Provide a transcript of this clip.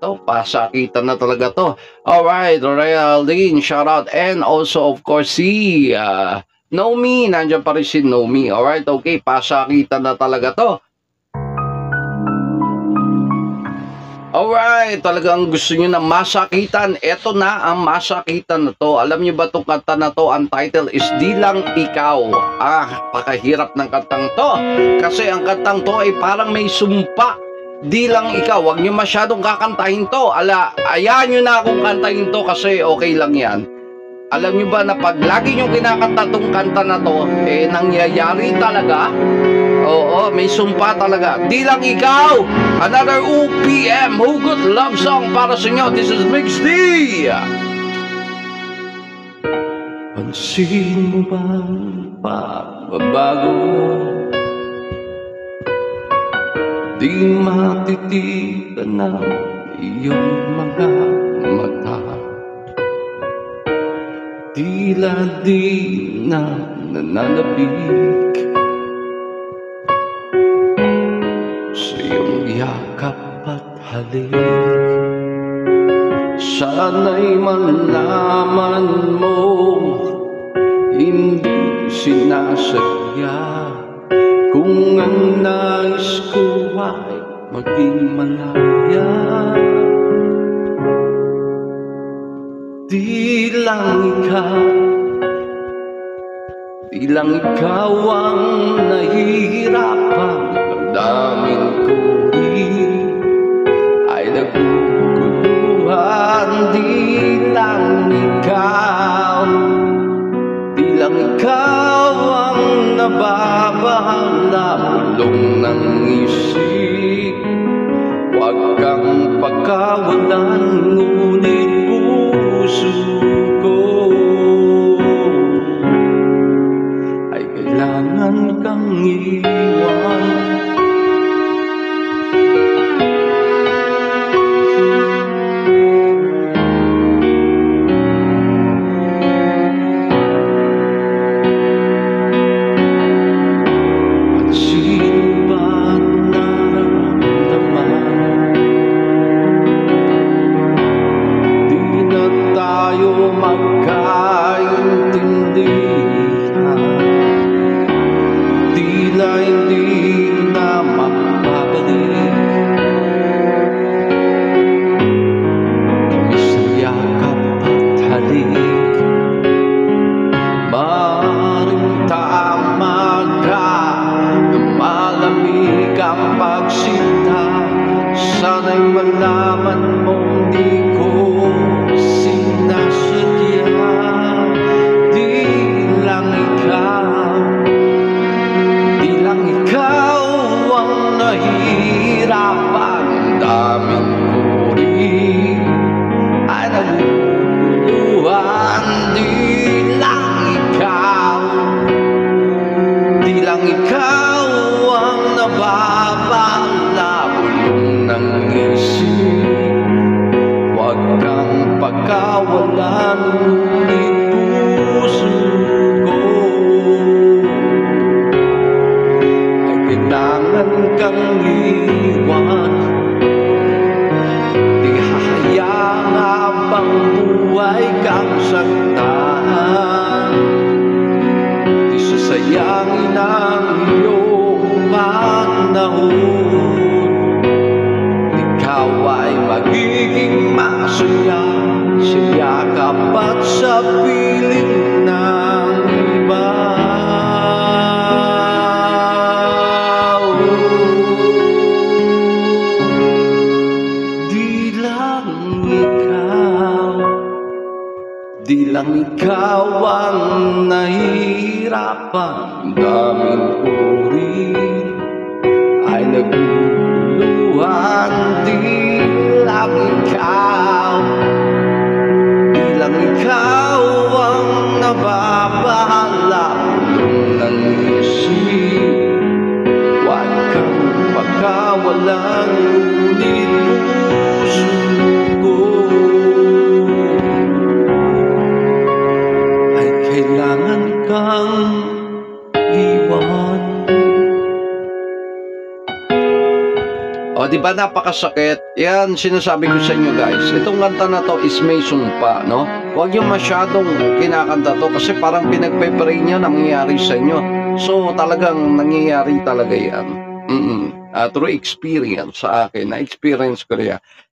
to, pasakitan na talaga to. Alright, Realdine, shout out. And also, of course, si Nomi, nandiyan pa rin si Nomi. Alright, okay, pasakitan na talaga to. Alright, talagang gusto nyo na masakitan. Ito na ang masakitan na to. Alam nyo ba itong kanta na to? Ang title is Di Lang Ikaw. Pakahirap ng kantang to. Kasi ang kantang to ay parang may sumpa. Di lang ikaw. Huwag nyo masyadong kakantahin to. Ayahan nyo na akong kantahin to kasi okay lang yan. Alam nyo ba na pag lagi nyo kinakanta tong kanta na to, nangyayari talaga. Oo, may sumpa talaga. Di lang ikaw. Another OPM Hugot love song para sa inyo. This is Mix D. Pansin mo ba pagbabago? Di matitigan na iyong mga mata. Tila di na nananabik sa iyong yakap at halik. Sana'y malaman mo, hindi sinasadya. Kung ang nais ko ay maging malaya. Di lang ikaw ang nahihirapan. Damdamin ko rin ay naguguluhan. Di lang ikaw ang nababahala. Bulong ng isip, huwag kang pagkawalan. Ngunit puso ko ay kailangan kang iwan. Sana'y malaman mong di ko sinasadya. Di lang ikaw ang nahihirapan. Daming ko rin ay naguguluhan. Di lang ikaw ang nababala. Ng isip, huwag kang pagkawalan. Ngunit puso ko ay kailangan kang iwan. Di hahayaan habang buhay kang saktan. Di sasayangin ang iyong panahon. Ay magiging masaya sa yakap at sa piling ng iba. Di lang ikaw ang nahihirapan. Daming uri ay naguguluhan. Di lang ikaw ang nababahala. Bulong ng isip, huwag kang pagkawalan. Ngunit puso ko ay kailangan kang iwan. O, di ba napakasakit. Yan, sinasabi ko sa inyo guys. Itong kanta na to is may sumpa, no? Huwag yung masyadong kinakanta to kasi parang pinagpe-pray nyo nangyayari sa inyo. So, talagang nangyayari talaga yan. Through experience sa akin, na-experience ko rin yan.